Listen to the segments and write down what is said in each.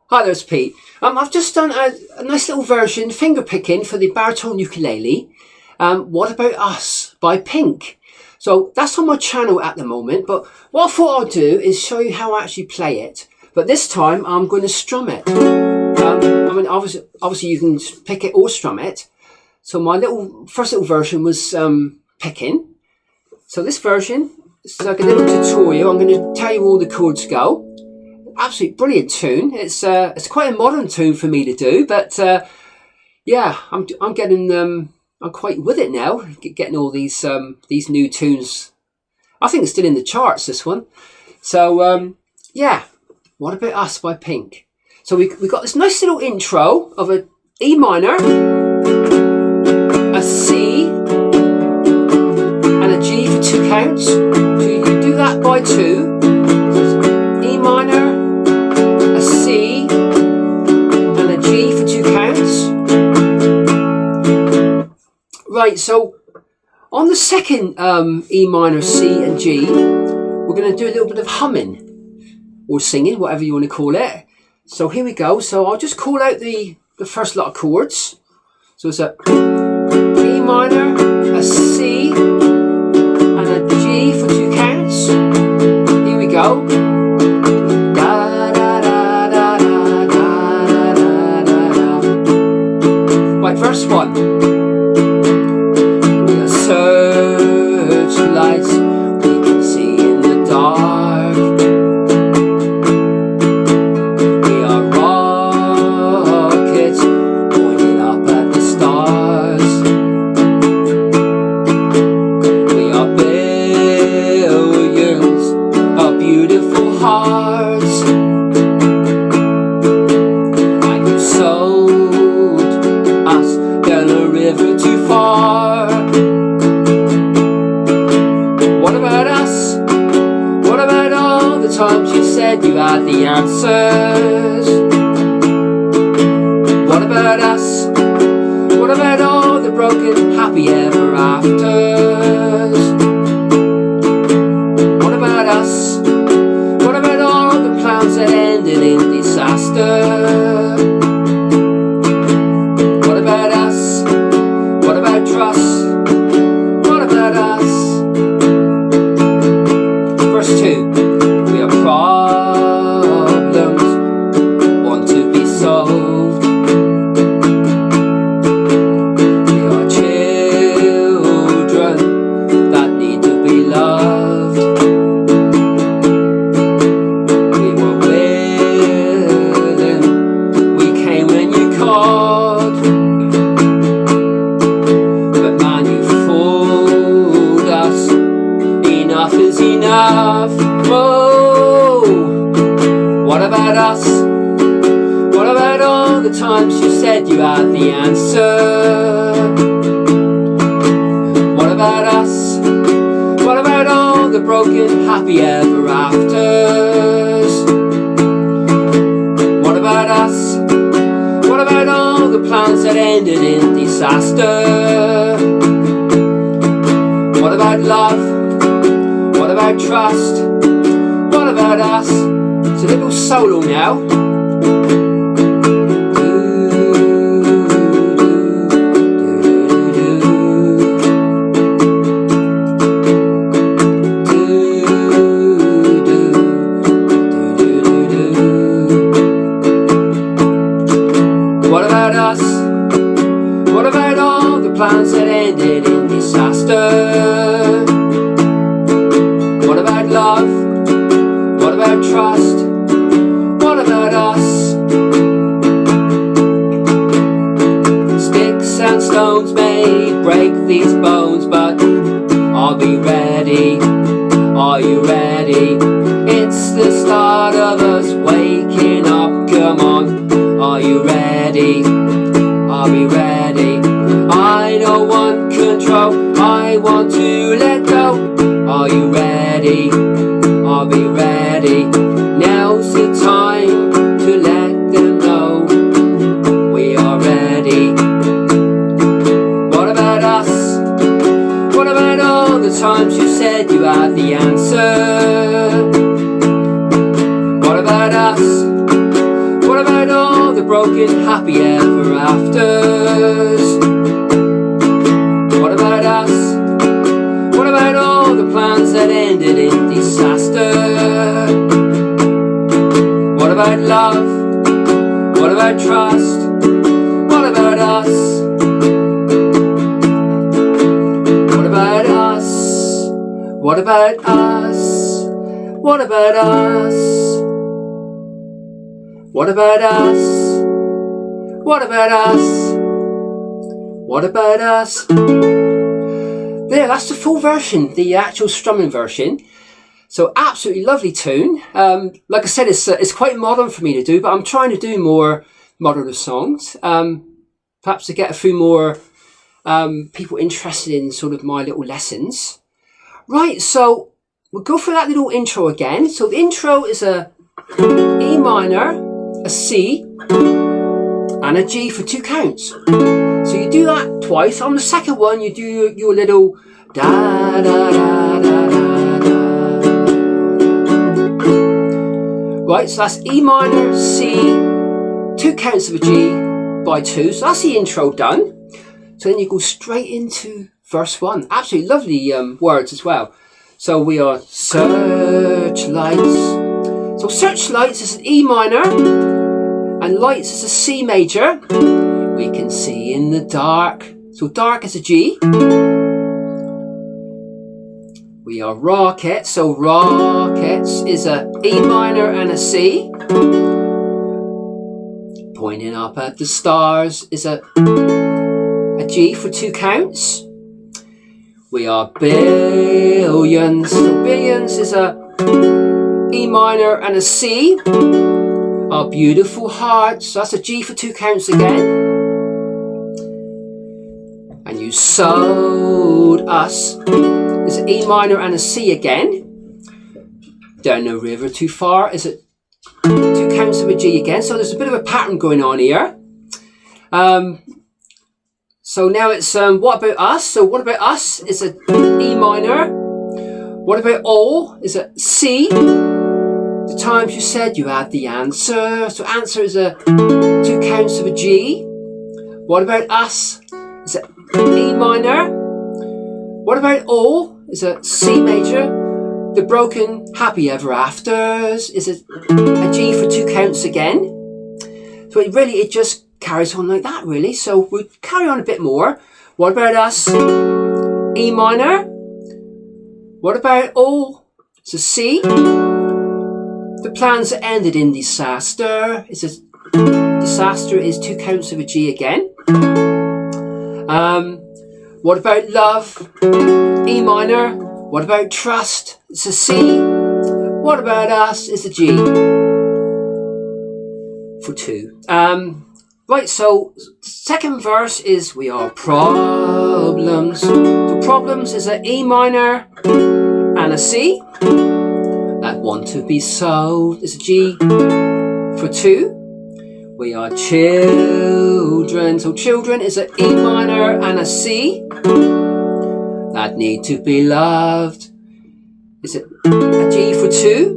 Hi there, it's Pete. I've just done a nice little version, finger picking, for the baritone ukulele. What About Us by Pink. So that's on my channel at the moment, but what I thought I'd do is show you how I actually play it. But this time I'm going to strum it. Obviously you can pick it or strum it. So my first little version was picking. So this version is like a little tutorial. I'm going to tell you all the chords go. Absolutely brilliant tune. It's quite a modern tune for me to do, but yeah, I'm getting I'm quite with it now, getting all these new tunes. I think it's still in the charts, this one. So yeah, What About Us by Pink. So we got this nice little intro of a E minor, a C, and a G for 2 counts. So you can do that by 2. So E minor, a C, and a G for 2 counts. Right, so on the second E minor, C and G, we're going to do a little bit of humming or singing, whatever you want to call it. So here we go. So I'll just call out the first lot of chords. So it's a E minor, a C, and a G for 2 counts. Here we go. Da, da, da, da, da, da, da, da, da. Right, verse 1. Searchlights we can see in the dark. We are rockets pointing up at the stars. We are billions of beautiful hearts. And you sold us down a river too far. Times you said you had the answers. What about us? What about all the broken happy ever afters? What about us? What about all the plans that ended in disaster? What about us? What about trust? What about us? Verse 2. Problems want to be solved. We are children that need to be loved. We were willing, we came when you called. But man, you fooled us. Enough is enough. What about us? What about all the times you said you had the answer? What about us? What about all the broken happy ever afters? What about us? What about all the plans that ended in disaster? What about love? What about trust? What about us? It's a little solo now. What about us? What about all the plans that ended in disaster? What about love? What about trust? What about us? Sticks and stones may break these bones, but I'll be ready. Are you ready? It's the start of us waking up. Come on, are you ready? Are we ready? I don't want control, I want to let go. Are you ready? Are we ready? Now's the time to let them know we are ready. What about us? What about all the times you said you had the answer? What about us? broken happy ever afters. What about us? What about all the plans that ended in disaster? What about love? What about trust? What about us? What about us? What about us? What about us? What about us? What about us? What about us? There, that's the full version, the actual strumming version. So absolutely lovely tune. Like I said, it's quite modern for me to do, but I'm trying to do more modern songs. Perhaps to get a few more people interested in sort of my little lessons. Right, so we'll go for that little intro again. So the intro is a E minor, a C, and a G for 2 counts. So you do that twice. On the second one, you do your little da da da da da da. Right, so that's E minor, C, 2 counts of a G by 2. So that's the intro done. So then you go straight into verse 1. Absolutely lovely words as well. So we are searchlights. So searchlights is an E minor, and lights is a C major. We can see in the dark. So dark is a G. We are rockets. So rockets is a E minor and a C. Pointing up at the stars is a G for 2 counts. We are billions. So billions is a E minor and a C. Our beautiful hearts. So that's a G for 2 counts again. And you sold us is an E minor and a C again. Down the river too far is a 2 counts of a G again. So there's a bit of a pattern going on here. So now it's what about us? So what about us is a E minor. What about all is a C. The times you said you had the answer. So answer is a 2 counts of a G. What about us is a E minor. What about all is a C major. The broken happy ever afters is a G for 2 counts again. So it just carries on like that really. So we'll carry on a bit more. What about us? E minor. What about all? It's a C. The plans that ended in disaster. Disaster is 2 counts of a G again. What about love? E minor. What about trust? It's a C. What about us? It's a G for 2. Right, so second verse is we are problems. So problems is an E minor and a C. That want to be solved is a G for 2. We are children. So children is an E minor and a C. That need to be loved is a G for 2.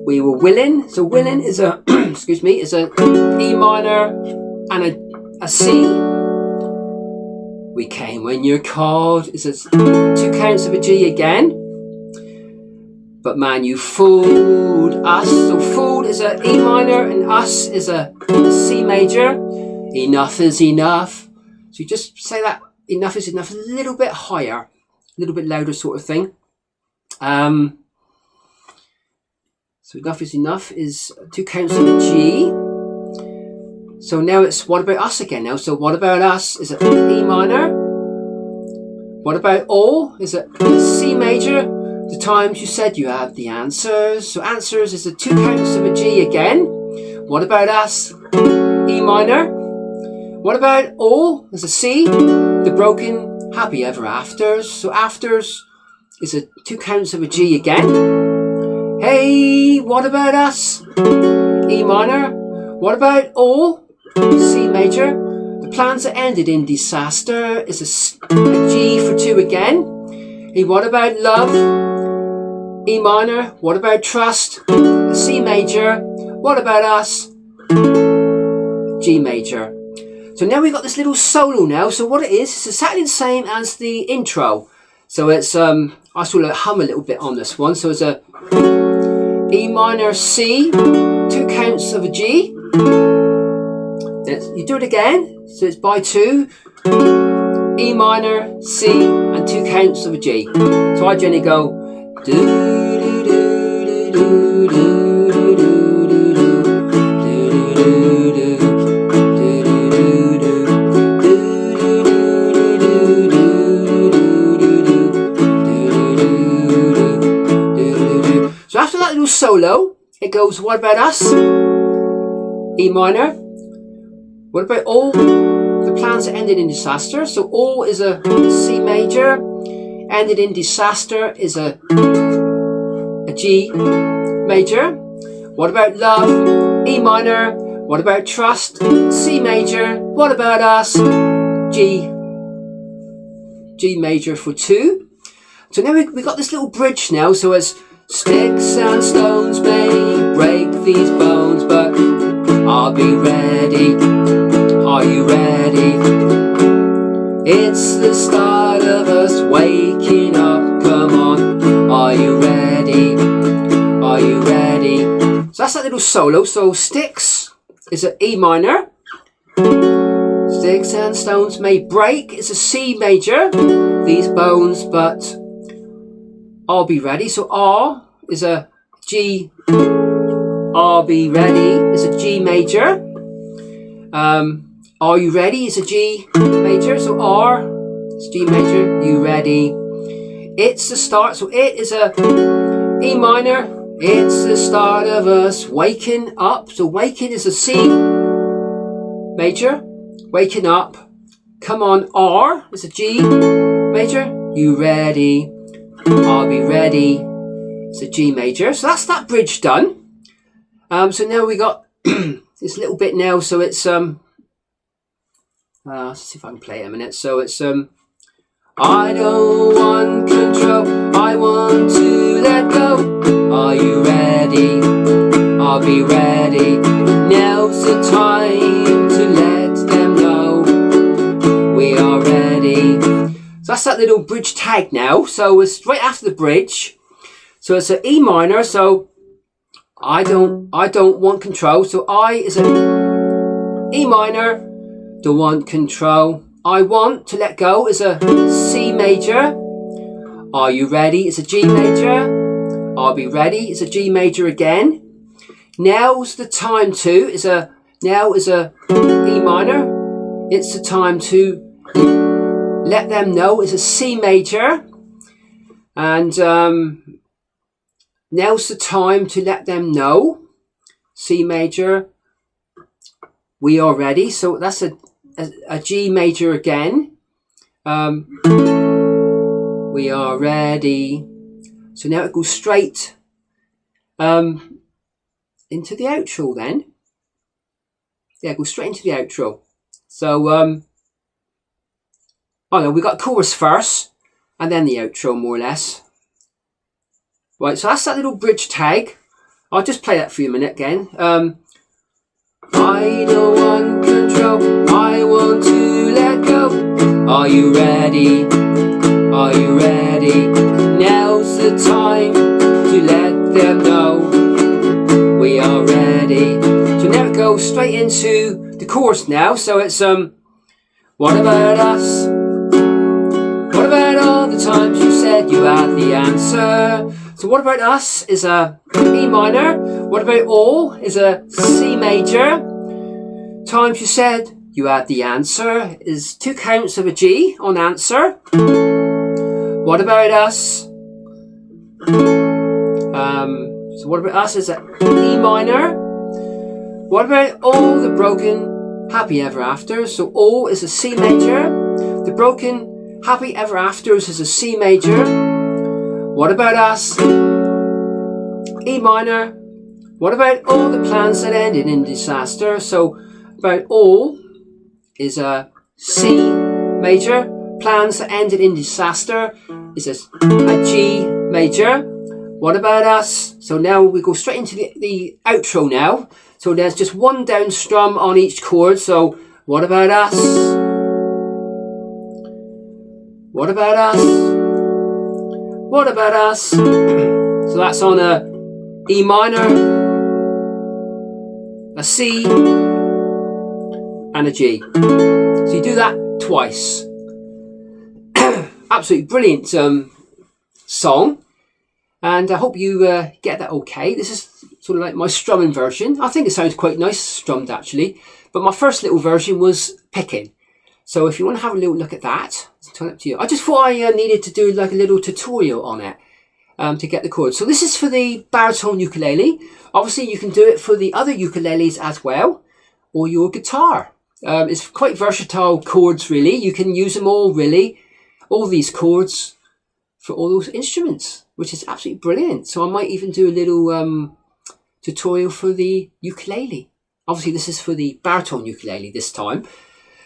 We were willing. So willing is a excuse me, is a E minor and a C. We came when you're called is a 2 counts of a G again. But man, you fooled us. So fooled is a E minor and us is a C major. Enough is enough. So you just say that enough is enough a little bit higher, a little bit louder sort of thing. So enough is 2 counts of a G. So now it's what about us again now. So what about us is an E minor. What about all is a C major. The times you said you had the answers. So answers is a 2 counts of a G again. What about us? E minor. What about all is a C. The broken happy ever afters. So afters is a 2 counts of a G again. Hey, what about us? E minor. What about all? C major. The plans that ended in disaster is a G for 2 again. Hey, what about love? E minor. What about trust? A C major. What about us? G major. So now we've got this little solo now. So what it is, it's exactly the same as the intro. So it's I sort of hum a little bit on this one. So it's a E minor C, 2 counts of a G. You do it again. So it's by 2, E minor C, and 2 counts of a G. So I generally go do do do do do. So after that little solo, it goes, what about us? E minor. What about all the plans that ended in disaster? So all is a C major. Ended in disaster is a G major. What about love? E minor. What about trust? C major. What about us? G major for 2. So now we got this little bridge now. So it's sticks and stones may break these bones, but I'll be ready. Are you ready? It's the start of us waking up. Come on, are you ready? Are you ready? So that's that little solo. So sticks is an E minor. Sticks and stones may break is a C major. These bones, but I'll be ready. So R is a G. I'll be ready is a G major. Are you ready is a G major. So R is G major. You ready? It's the start. So it is a E minor. It's the start of us waking up. So waking is a C major. Waking up. Come on. R is a G major. You ready? I'll be ready. It's a G major. So that's that bridge done. So now we got this little bit now. So it's let's see if I can play it a minute. So it's I don't want control. I want to let go. Are you ready? I'll be ready. Now's the time to let them know we are ready. So that's that little bridge tag now. So it's right after the bridge. So it's an E minor. So I don't want control. So I is an E minor. Don't want control. I want to let go is a C major. Are you ready? It's a G major. I'll be ready. It's a G major again. Now's the time to is a E minor. It's the time to let them know it's a C major. And now's the time to let them know. C major. We are ready. So that's a G major again. We are ready. So now it goes straight into the outro then. Yeah, it goes straight into the outro. So oh no, we got chorus first and then the outro more or less. Right, so that's that little bridge tag. I'll just play that for you a minute again. I don't want control. I want to let go. Are you ready? Are you ready? Now's the time to let them know we are ready. So now it goes straight into the chorus now. So it's what about us? What about all the times you said you had the answer? So what about us is a E minor. What about all is a C major. Times you said you had the answer is 2 counts of a G on answer. What about us? So what about us is a E minor. What about all the broken happy ever after? So all is a C major. The broken happy ever afters is a C major. What about us? E minor. What about all the plans that ended in disaster? So about all is a C major. Plans that ended in disaster is a G major. What about us? So now we go straight into the outro now. So there's just one down strum on each chord. So what about us? What about us? What about us? So that's on a E minor, a C, and a G. So you do that twice. Absolutely brilliant song. And I hope you get that okay. This is sort of like my strumming version. I think it sounds quite nice strummed actually. But my first little version was picking. So if you want to have a little look at that, it's totally up to you. I just thought I needed to do like a little tutorial on it to get the chords. So this is for the baritone ukulele. Obviously you can do it for the other ukuleles as well, or your guitar. It's quite versatile chords really. You can use them all really, all these chords for all those instruments, which is absolutely brilliant. So I might even do a little tutorial for the ukulele. Obviously this is for the baritone ukulele this time.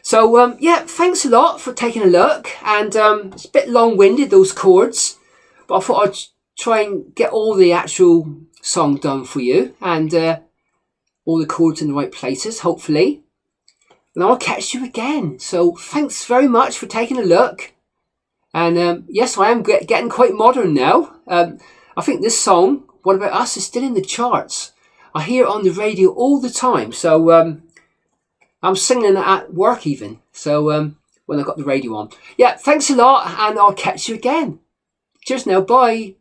So yeah, thanks a lot for taking a look. And it's a bit long-winded, those chords, but I thought I'd try and get all the actual song done for you, and all the chords in the right places, hopefully. And I'll catch you again. So thanks very much for taking a look. And yes, I am getting quite modern now. I think this song, What About Us, is still in the charts. I hear it on the radio all the time. So I'm singing it at work even. So when I got the radio on. Yeah, thanks a lot, and I'll catch you again. Cheers now, bye.